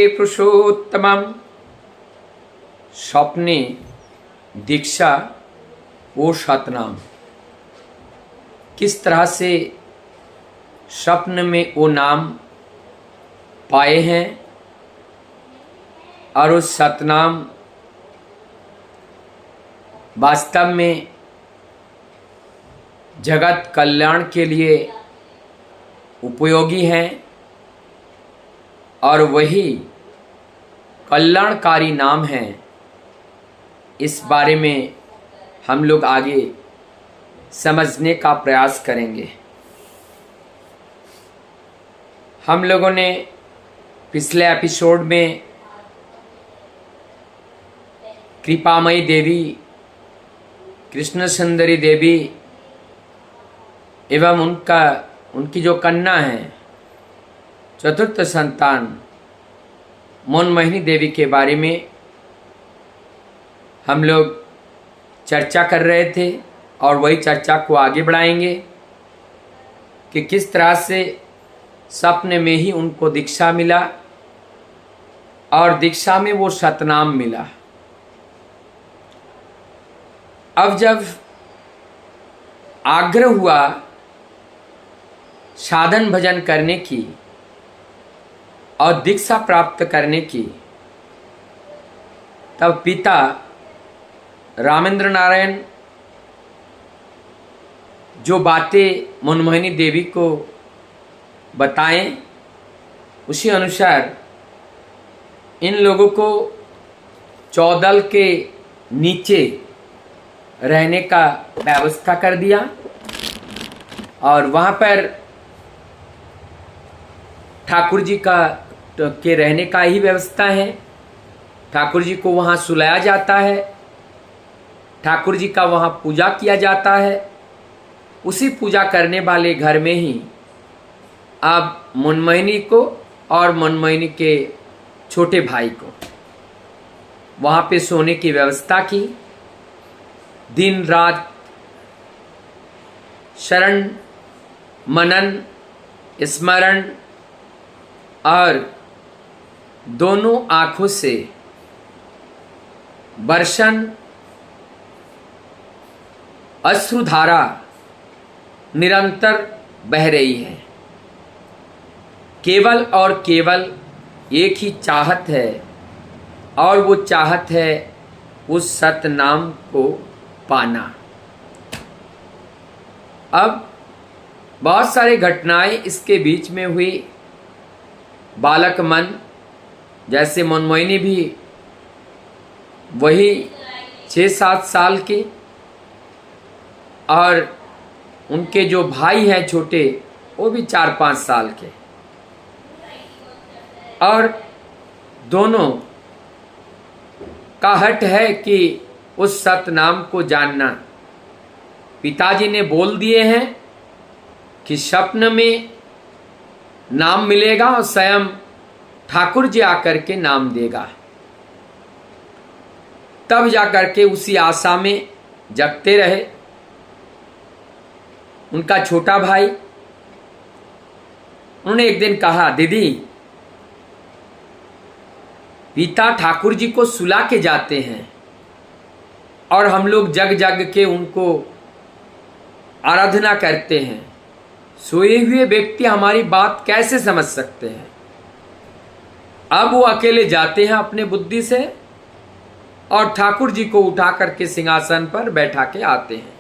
पुरुषोत्तमम। स्वप्ने दीक्षा वो सतनाम। किस तरह से स्वप्न में वो नाम पाए हैं और उस सतनाम वास्तव में जगत कल्याण के लिए उपयोगी हैं और वही कल्याणकारी नाम है, इस बारे में हम लोग आगे समझने का प्रयास करेंगे। हम लोगों ने पिछले एपिसोड में कृपामयी देवी, कृष्ण सुंदरी देवी एवं उनकी जो कन्या है, चतुर्थ संतान मनमोहिनी देवी के बारे में हम लोग चर्चा कर रहे थे और वही चर्चा को आगे बढ़ाएंगे कि किस तरह से सपने में ही उनको दीक्षा मिला और दीक्षा में वो सतनाम मिला। अब जब आग्रह हुआ साधन भजन करने की और दीक्षा प्राप्त करने की, तब पिता रामेंद्र नारायण जो बातें मनमोहिनी देवी को बताएं, उसी अनुसार इन लोगों को चौदल के नीचे रहने का व्यवस्था कर दिया और वहाँ पर ठाकुर जी के रहने का ही व्यवस्था है। ठाकुर जी को वहाँ सुलाया जाता है, ठाकुर जी का वहाँ पूजा किया जाता है। उसी पूजा करने वाले घर में ही अब मनमोहिनी को और मनमोहिनी के छोटे भाई को वहाँ पे सोने की व्यवस्था की। दिन रात शरण मनन स्मरण और दोनों आँखों से वर्षण अश्रुधारा निरंतर बह रही है। केवल और केवल एक ही चाहत है और वो चाहत है उस सतनाम को पाना। अब बहुत सारी घटनाएं इसके बीच में हुई। बालक मन, जैसे मनमोहिनी भी वही 6-7 साल की और उनके जो भाई हैं छोटे, वो भी 4-5 साल के, और दोनों का हट है कि उस सतनाम को जानना। पिताजी ने बोल दिए हैं कि स्वप्न में नाम मिलेगा और स्वयं ठाकुर जी आकर के नाम देगा। तब जाकर के उसी आशा में जगते रहे। उनका छोटा भाई, उन्होंने एक दिन कहा, दीदी पिता ठाकुर जी को सुला के जाते हैं और हम लोग जग जग के उनको आराधना करते हैं। सोए हुए व्यक्ति हमारी बात कैसे समझ सकते हैं? अब वो अकेले जाते हैं अपने बुद्धि से और ठाकुर जी को उठा करके सिंहासन पर बैठा के आते हैं।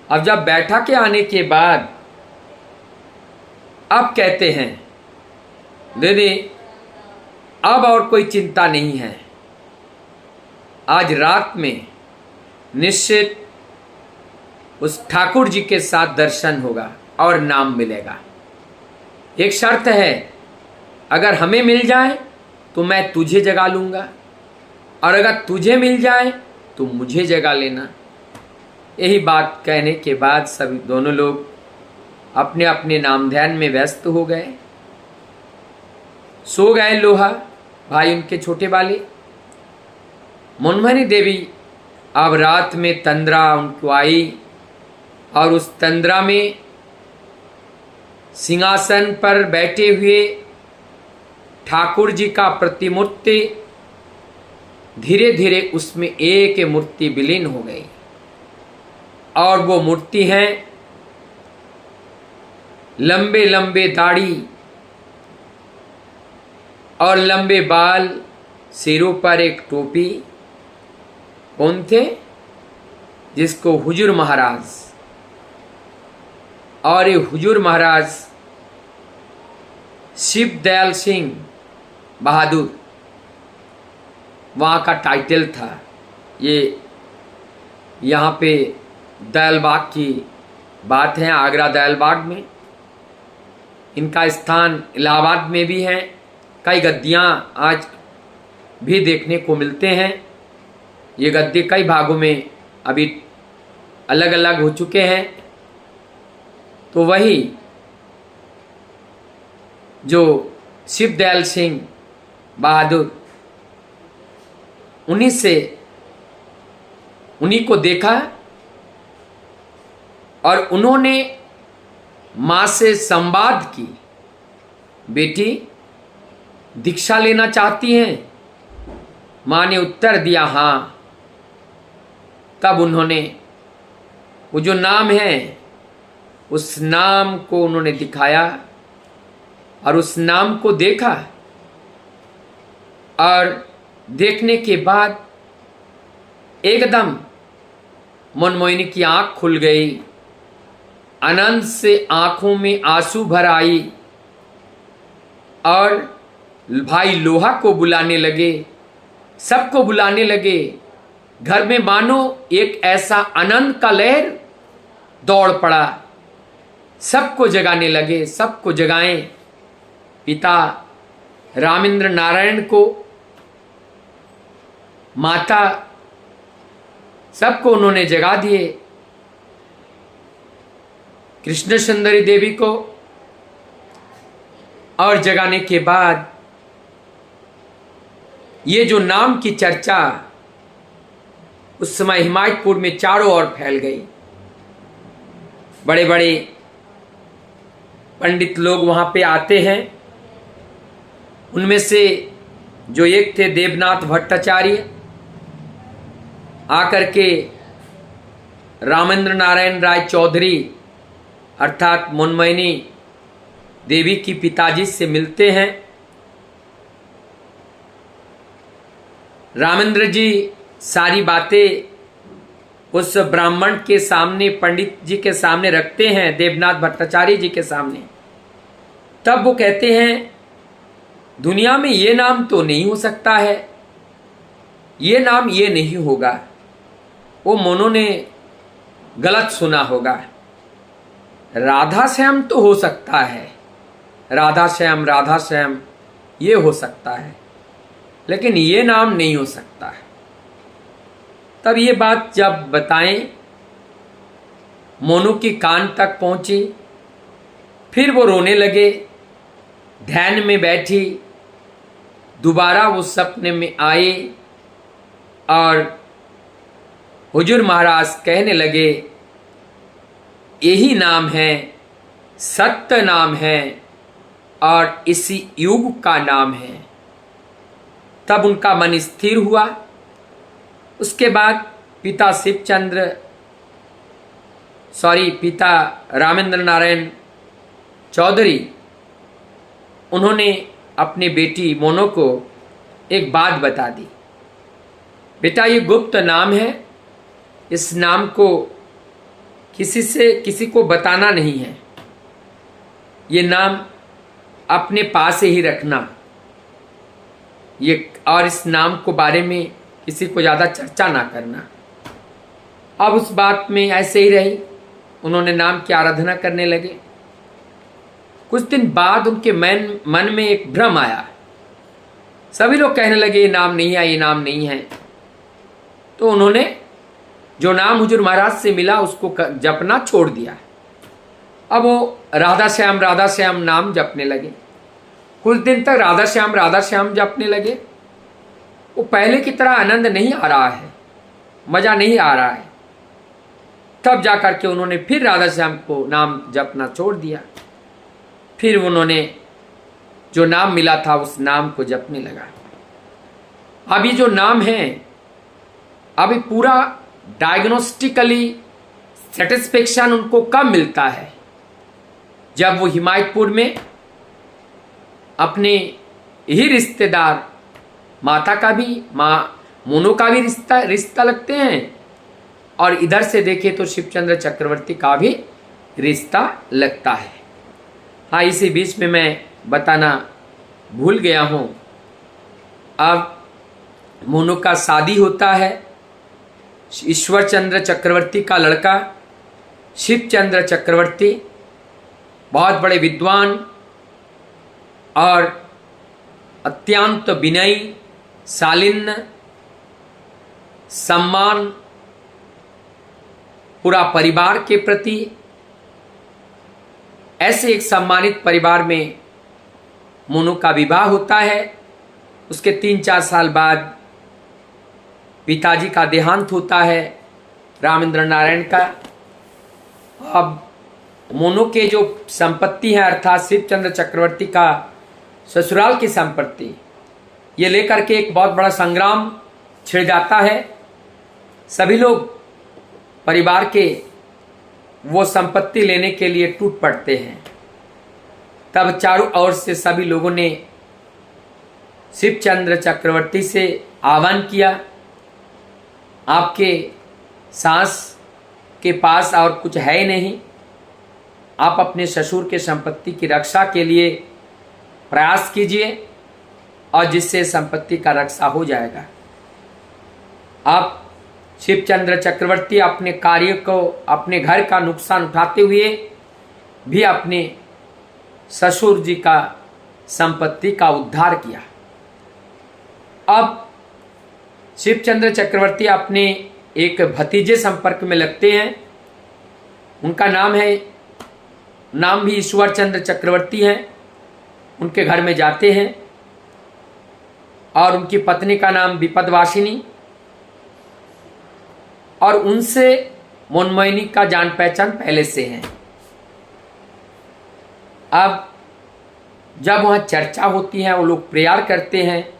अब जब बैठा के आने के बाद अब कहते हैं, दीदी अब और कोई चिंता नहीं है, आज रात में निश्चित उस ठाकुर जी के साथ दर्शन होगा और नाम मिलेगा। एक शर्त है, अगर हमें मिल जाए तो मैं तुझे जगा लूँगा और अगर तुझे मिल जाए तो मुझे जगा लेना। यही बात कहने के बाद सभी दोनों लोग अपने अपने नाम ध्यान में व्यस्त हो गए। सो गए लोहा भाई उनके छोटे वाले। मनमोहिनी देवी अब रात में तंद्रा उनको आई और उस तंद्रा में सिंहासन पर बैठे हुए ठाकुर जी का प्रतिमूर्ति धीरे धीरे उसमें एक मूर्ति विलीन हो गई और वो मूर्ति है लंबे लंबे दाढ़ी और लंबे बाल, सिरों पर एक टोपी। कौन थे? जिसको हुजूर महाराज, और ये हुजूर महाराज शिव दयाल सिंह बहादुर वहाँ का टाइटल था। ये यहाँ पे दयाल बाग की बात है, आगरा दयाल बाग में। इनका स्थान इलाहाबाद में भी है। कई गद्दियाँ आज भी देखने को मिलते हैं। ये गद्दे कई भागों में अभी अलग अलग हो चुके हैं। तो वही जो शिव दयाल सिंह बहादुर, उन्हीं को देखा और उन्होंने माँ से संवाद की, बेटी दीक्षा लेना चाहती हैं? माँ ने उत्तर दिया हाँ। तब उन्होंने वो जो नाम है उस नाम को उन्होंने दिखाया और उस नाम को देखा, और देखने के बाद एकदम मनमोहिनी की आंख खुल गई। आनंद से आंखों में आंसू भर आई और भाई लोहा को बुलाने लगे, सबको बुलाने लगे। घर में मानो एक ऐसा आनंद का लहर दौड़ पड़ा। सबको जगाने लगे, सबको जगाएं। पिता रामेंद्र नारायण को, माता, सबको उन्होंने जगा दिए। कृष्ण सुंदरी देवी को, और जगाने के बाद ये जो नाम की चर्चा उस समय हिमायतपुर में चारों ओर फैल गई। बड़े बड़े पंडित लोग वहाँ पे आते हैं। उनमें से जो एक थे देवनाथ भट्टाचार्य, आकर के रामेंद्र नारायण राय चौधरी अर्थात मनमोहिनी देवी की पिताजी से मिलते हैं। रामेंद्र जी सारी बातें उस ब्राह्मण के सामने, पंडित जी के सामने रखते हैं, देवनाथ भट्टाचार्य जी के सामने। तब वो कहते हैं दुनिया में ये नाम तो नहीं हो सकता है, ये नाम ये नहीं होगा, वो मोनो ने गलत सुना होगा। राधा श्याम तो हो सकता है, राधा श्याम ये हो सकता है, लेकिन ये नाम नहीं हो सकता है। तब ये बात जब बताएं, मोनू की कान तक पहुंची। फिर वो रोने लगे, ध्यान में बैठी। दोबारा वो सपने में आए और हुजूर महाराज कहने लगे यही नाम है, सत्य नाम है और इसी युग का नाम है। तब उनका मन स्थिर हुआ। उसके बाद पिता पिता रामेंद्र नारायण चौधरी, उन्होंने अपनी बेटी मोनो को एक बात बता दी। बेटा ये गुप्त नाम है, इस नाम को किसी को बताना नहीं है। ये नाम अपने पास ही रखना, ये और इस नाम को बारे में किसी को ज़्यादा चर्चा ना करना। अब उस बात में ऐसे ही रही। उन्होंने नाम की आराधना करने लगे। कुछ दिन बाद उनके मन में एक भ्रम आया। सभी लोग कहने लगे ये नाम नहीं है, ये नाम नहीं है। तो उन्होंने जो नाम हुजूर महाराज से मिला उसको जपना छोड़ दिया। अब वो राधा श्याम नाम जपने लगे। कुछ दिन तक राधा श्याम जपने लगे। वो पहले की तरह आनंद नहीं आ रहा है, मजा नहीं आ रहा है। तब जाकर के उन्होंने फिर राधा श्याम को नाम जपना छोड़ दिया। फिर उन्होंने जो नाम मिला था उस नाम को जपने लगा। अब ये जो नाम है, अभी पूरा डायग्नोस्टिकली सेटिस्फेक्शन उनको कब मिलता है? जब वो हिमायतपुर में अपने ही रिश्तेदार माता का भी, माँ मोनो का भी रिश्ता लगते हैं, और इधर से देखे तो शिवचंद्र चक्रवर्ती का भी रिश्ता लगता है। हाँ, इसी बीच में मैं बताना भूल गया हूँ, अब मोनो का शादी होता है। ईश्वरचंद्र चक्रवर्ती का लड़का शिवचंद्र चक्रवर्ती बहुत बड़े विद्वान और अत्यंत विनयी, शालीन, सम्मान पूरा परिवार के प्रति, ऐसे एक सम्मानित परिवार में मोनू का विवाह होता है। उसके 3-4 साल बाद पिताजी का देहांत होता है, रामेंद्र नारायण का। अब मोनू के जो संपत्ति है, अर्थात शिवचंद्र चक्रवर्ती का ससुराल की संपत्ति, ये लेकर के एक बहुत बड़ा संग्राम छिड़ जाता है। सभी लोग परिवार के वो संपत्ति लेने के लिए टूट पड़ते हैं। तब चारों ओर से सभी लोगों ने शिवचंद्र चक्रवर्ती से आह्वान किया, आपके सास के पास और कुछ है ही नहीं, आप अपने ससुर के संपत्ति की रक्षा के लिए प्रयास कीजिए और जिससे संपत्ति का रक्षा हो जाएगा। आप शिवचंद्र चक्रवर्ती अपने कार्य को, अपने घर का नुकसान उठाते हुए भी अपने ससुर जी का संपत्ति का उद्धार किया। अब शिवचंद्र चक्रवर्ती अपने एक भतीजे संपर्क में लगते हैं, उनका नाम भी ईश्वरचंद्र चक्रवर्ती है। उनके घर में जाते हैं और उनकी पत्नी का नाम विपदवासिनी, और उनसे मनमोहिनी का जान पहचान पहले से है। अब जब वहाँ चर्चा होती है, वो लोग प्रेयर करते हैं,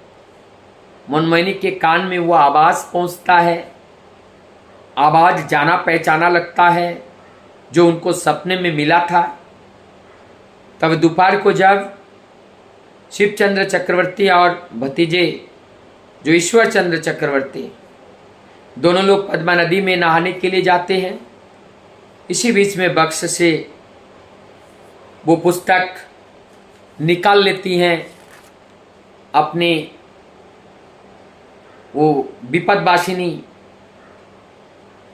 मनमोहिनी के कान में वो आवाज़ पहुँचता है, आवाज़ जाना पहचाना लगता है जो उनको सपने में मिला था। तब दोपहर को जब शिवचंद्र चक्रवर्ती और भतीजे जो ईश्वरचंद्र चक्रवर्ती, दोनों लोग पद्मा नदी में नहाने के लिए जाते हैं। इसी बीच में बक्स से वो पुस्तक निकाल लेती हैं अपने वो विपदवासिनी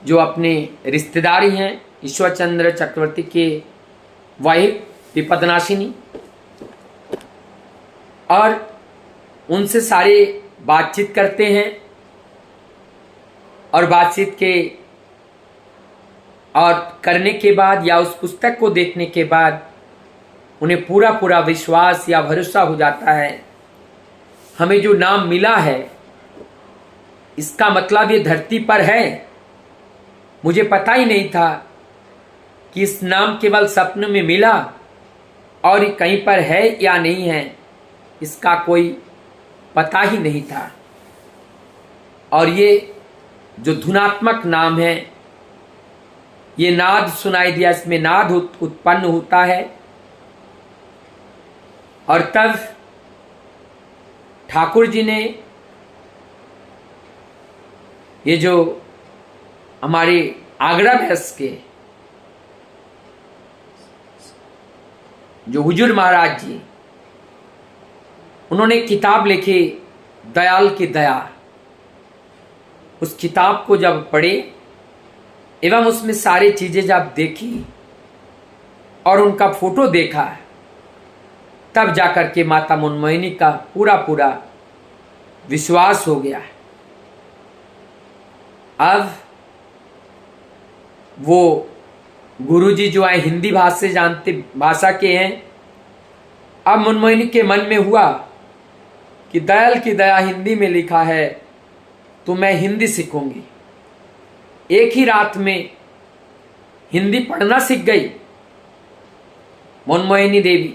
जो अपने रिश्तेदारी हैं ईश्वरचंद्र चक्रवर्ती के वाइफ विपदनाशिनी, और उनसे सारे बातचीत करते हैं। और बातचीत के और करने के बाद या उस पुस्तक को देखने के बाद उन्हें पूरा विश्वास या भरोसा हो जाता है, हमें जो नाम मिला है इसका मतलब ये धरती पर है। मुझे पता ही नहीं था कि इस नाम केवल सपने में मिला और कहीं पर है या नहीं है, इसका कोई पता ही नहीं था। और ये जो धुनात्मक नाम है, ये नाद सुनाई दिया, इसमें नाद उत्पन्न होता है। और तब ठाकुर जी ने ये जो हमारे आगरा भैंस के जो हुजूर महाराज जी, उन्होंने किताब लिखी दयाल की दया। उस किताब को जब पढ़े एवं उसमें सारी चीजें जब देखी और उनका फोटो देखा, तब जाकर के माता मनमोहिनी का पूरा विश्वास हो गया। अब वो गुरुजी जो है हिंदी भाषा के हैं। अब मनमोहिनी के मन में हुआ कि दयाल की दया हिंदी में लिखा है तो मैं हिंदी सीखूंगी। एक ही रात में हिंदी पढ़ना सीख गई मनमोहिनी देवी।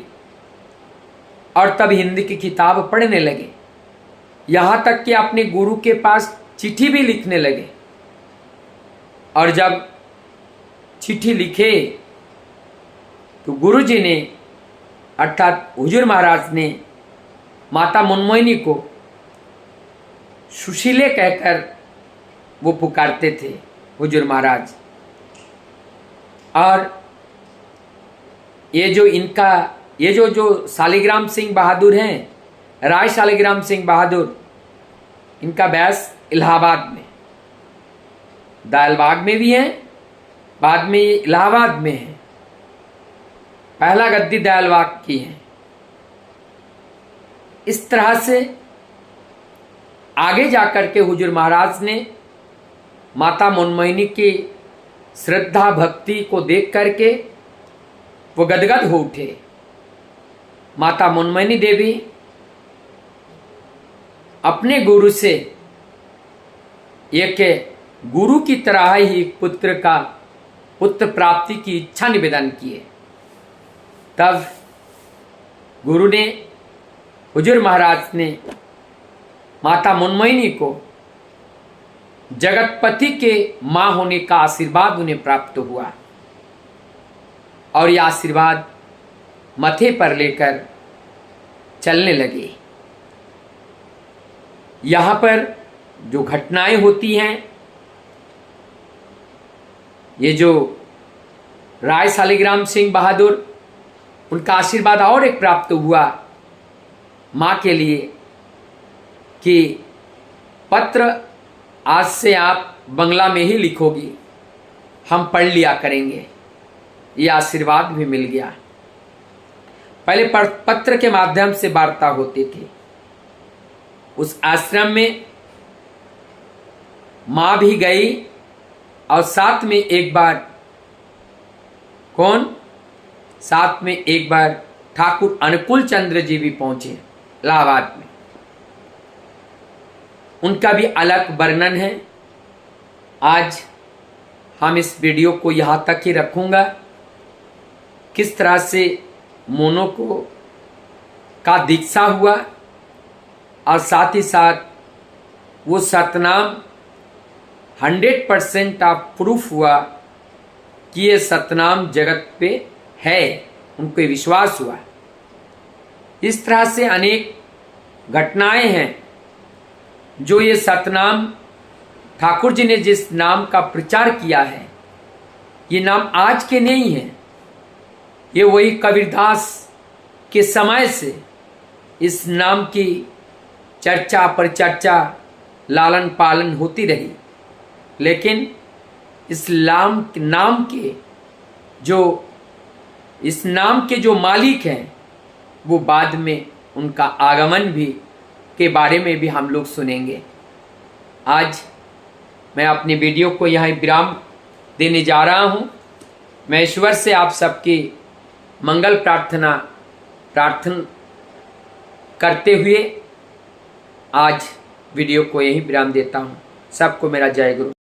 और तब हिंदी की किताब पढ़ने लगे। यहाँ तक कि अपने गुरु के पास चिट्ठी भी लिखने लगे। और जब चिट्ठी लिखे तो गुरु जी ने अर्थात हुजूर महाराज ने माता मनमोहिनी को सुशीले कहकर वो पुकारते थे हुजूर महाराज। और ये जो शालिग्राम सिंह बहादुर हैं, राय शालिग्राम सिंह बहादुर, इनका बैस इलाहाबाद में, दालबाग में भी है, बाद में ये इलाहाबाद में है। पहला गद्दी दालबाग की है। इस तरह से आगे जाकर के हुजूर महाराज ने माता मनमोहिनी की श्रद्धा भक्ति को देख करके वो गदगद हो उठे। माता मनमोहिनी देवी अपने गुरु से एक गुरु की तरह ही पुत्र प्राप्ति की इच्छा निवेदन किए। तब गुरु ने, हुजूर महाराज ने माता मनमोहिनी को जगतपति के मां होने का आशीर्वाद उन्हें प्राप्त हुआ। और यह आशीर्वाद मथे पर लेकर चलने लगे। यहाँ पर जो घटनाएं होती हैं, ये जो राय शालिग्राम सिंह बहादुर, उनका आशीर्वाद और एक प्राप्त हुआ माँ के लिए कि पत्र आज से आप बंगला में ही लिखोगी, हम पढ़ लिया करेंगे। ये आशीर्वाद भी मिल गया। पहले पत्र के माध्यम से वार्ता होती थी। उस आश्रम में माँ भी गई और साथ में एक बार ठाकुर अनुकूल चंद्र जी भी पहुंचे इलाहाबाद में। उनका भी अलग वर्णन है। आज हम इस वीडियो को यहाँ तक ही रखूँगा, किस तरह से मोनो का दीक्षा हुआ और साथ ही साथ वो सतनाम 100% आप प्रूफ हुआ कि ये सतनाम जगत पे है, उनको विश्वास हुआ। इस तरह से अनेक घटनाएं हैं जो ये सतनाम ठाकुर जी ने जिस नाम का प्रचार किया है, ये नाम आज के नहीं है। ये वही कबीरदास के समय से इस नाम की चर्चा परिचर्चा लालन पालन होती रही। लेकिन इस नाम के जो मालिक हैं, वो बाद में उनका आगमन भी के बारे में भी हम लोग सुनेंगे। आज मैं अपनी वीडियो को यहाँ विराम देने जा रहा हूँ। मैं ईश्वर से आप सबकी मंगल प्रार्थना करते हुए आज वीडियो को यहीं विराम देता हूँ। सबको मेरा जय गुरु।